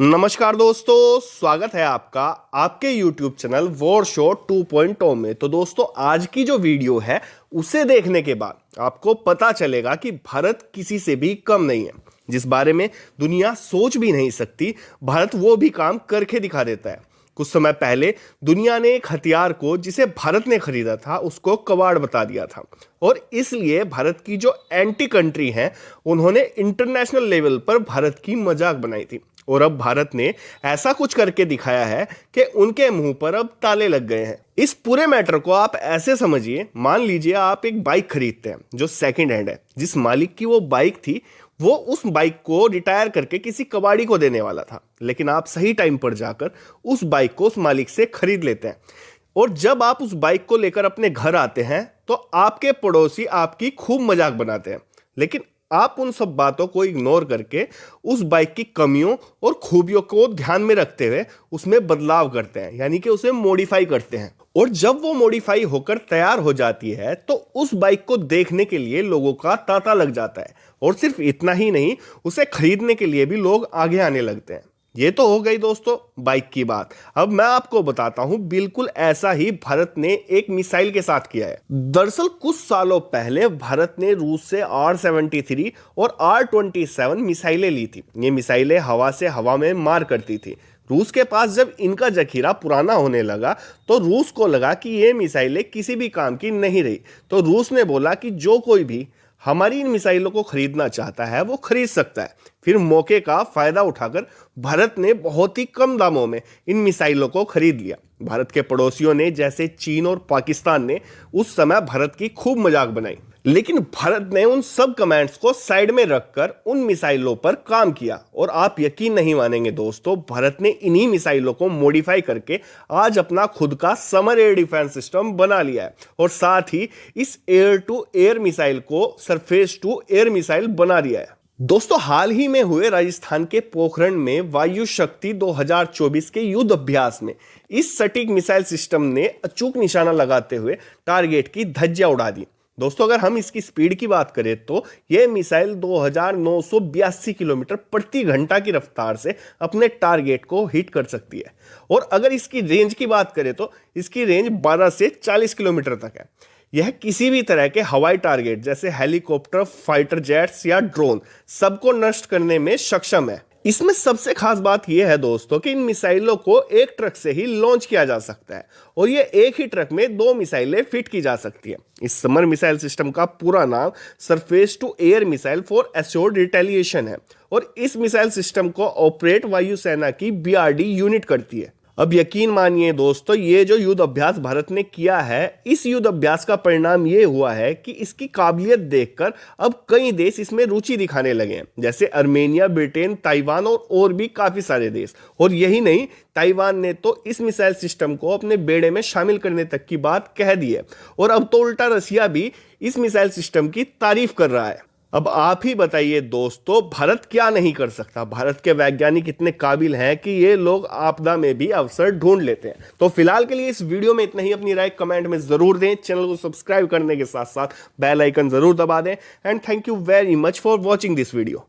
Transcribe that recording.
नमस्कार दोस्तों, स्वागत है आपका आपके YouTube चैनल वॉर शो 2.0 में। तो दोस्तों, आज की जो वीडियो है उसे देखने के बाद आपको पता चलेगा कि भारत किसी से भी कम नहीं है। जिस बारे में दुनिया सोच भी नहीं सकती, भारत वो भी काम करके दिखा देता है। कुछ समय पहले दुनिया ने एक हथियार को जिसे भारत ने खरीदा था उसको कबाड़ बता दिया था, और इसलिए भारत की जो एंटी कंट्री हैं उन्होंने इंटरनेशनल लेवल पर भारत की मजाक बनाई थी। और अब भारत ने ऐसा कुछ करके दिखाया है कि उनके मुंह पर अब ताले लग गए हैं। इस पूरे मैटर को आप ऐसे समझिए, मान लीजिए आप एक बाइक खरीदते हैं जो सेकंड हैंड है। जिस मालिक की वो बाइक थी वो उस बाइक को रिटायर करके किसी कबाड़ी को देने वाला था, लेकिन आप सही टाइम पर जाकर उस बाइक को उस मालिक से खरीद लेते हैं। और जब आप उस बाइक को लेकर अपने घर आते हैं तो आपके पड़ोसी आपकी खूब मजाक बनाते हैं, लेकिन आप उन सब बातों को इग्नोर करके उस बाइक की कमियों और खूबियों को ध्यान में रखते हुए उसमें बदलाव करते हैं, यानी कि उसे मॉडिफाई करते हैं। और जब वो मॉडिफाई होकर तैयार हो जाती है तो उस बाइक को देखने के लिए लोगों का तांता लग जाता है। और सिर्फ इतना ही नहीं, उसे खरीदने के लिए भी लोग आगे आने लगते हैं। ये तो हो गई दोस्तों बाइक की बात। अब मैं आपको बताता हूं, बिल्कुल ऐसा ही भारत ने एक मिसाइल के साथ किया है। दरअसल कुछ सालों पहले भारत ने रूस से R-73 और R-27 मिसाइलें ली थी। ये मिसाइलें हवा से हवा में मार करती थी। रूस के पास जब इनका जखीरा पुराना होने लगा तो रूस को लगा कि ये मिसाइलें किसी भी काम की नहीं रही। तो रूस ने बोला कि जो कोई भी हमारी इन मिसाइलों को खरीदना चाहता है वो खरीद सकता है। फिर मौके का फायदा उठाकर भारत ने बहुत ही कम दामों में इन मिसाइलों को खरीद लिया। भारत के पड़ोसियों ने जैसे चीन और पाकिस्तान ने उस समय भारत की खूब मजाक बनाई, लेकिन भारत ने उन सब कमेंट्स को साइड में रखकर उन मिसाइलों पर काम किया। और आप यकीन नहीं मानेंगे दोस्तों, भारत ने इन्हीं मिसाइलों को मॉडिफाई करके आज अपना खुद का समर एयर डिफेंस सिस्टम बना लिया है, और साथ ही इस एयर टू एयर मिसाइल को सरफेस टू एयर मिसाइल बना दिया है। दोस्तों, हाल ही में हुए राजस्थान के पोखरण में वायु शक्ति 2024 के युद्ध अभ्यास में इस सटीक मिसाइल सिस्टम ने अचूक निशाना लगाते हुए टारगेट की धज्जियां उड़ा दी। दोस्तों, अगर हम इसकी स्पीड की बात करें तो यह मिसाइल 2982 किलोमीटर प्रति घंटा की रफ्तार से अपने टारगेट को हिट कर सकती है। और अगर इसकी रेंज की बात करें तो इसकी रेंज 12 से 40 किलोमीटर तक है। यह किसी भी तरह के हवाई टारगेट जैसे हेलीकॉप्टर, फाइटर जेट्स या ड्रोन सबको नष्ट करने में सक्षम है। इसमें सबसे खास बात यह है दोस्तों कि इन मिसाइलों को एक ट्रक से ही लॉन्च किया जा सकता है, और ये एक ही ट्रक में 2 मिसाइलें फिट की जा सकती है। इस समर मिसाइल सिस्टम का पूरा नाम surface to air missile for assured retaliation है, और इस मिसाइल सिस्टम को ऑपरेट वायुसेना की BRD यूनिट करती है। अब यकीन मानिए दोस्तों, ये जो युद्ध अभ्यास भारत ने किया है, इस युद्ध अभ्यास का परिणाम ये हुआ है कि इसकी काबिलियत देखकर अब कई देश इसमें रुचि दिखाने लगे हैं, जैसे अर्मेनिया, ब्रिटेन, ताइवान और भी काफी सारे देश। और यही नहीं, ताइवान ने तो इस मिसाइल सिस्टम को अपने बेड़े में शामिल करने तक की बात कह दी है, और अब तो उल्टा रसिया भी इस मिसाइल सिस्टम की तारीफ कर रहा है। अब आप ही बताइए दोस्तों, भारत क्या नहीं कर सकता? भारत के वैज्ञानिक इतने काबिल हैं कि ये लोग आपदा में भी अवसर ढूंढ लेते हैं। तो फिलहाल के लिए इस वीडियो में इतना ही। अपनी राय कमेंट में जरूर दें, चैनल को सब्सक्राइब करने के साथ साथ बेल आइकन जरूर दबा दें। And thank you very much for watching this video.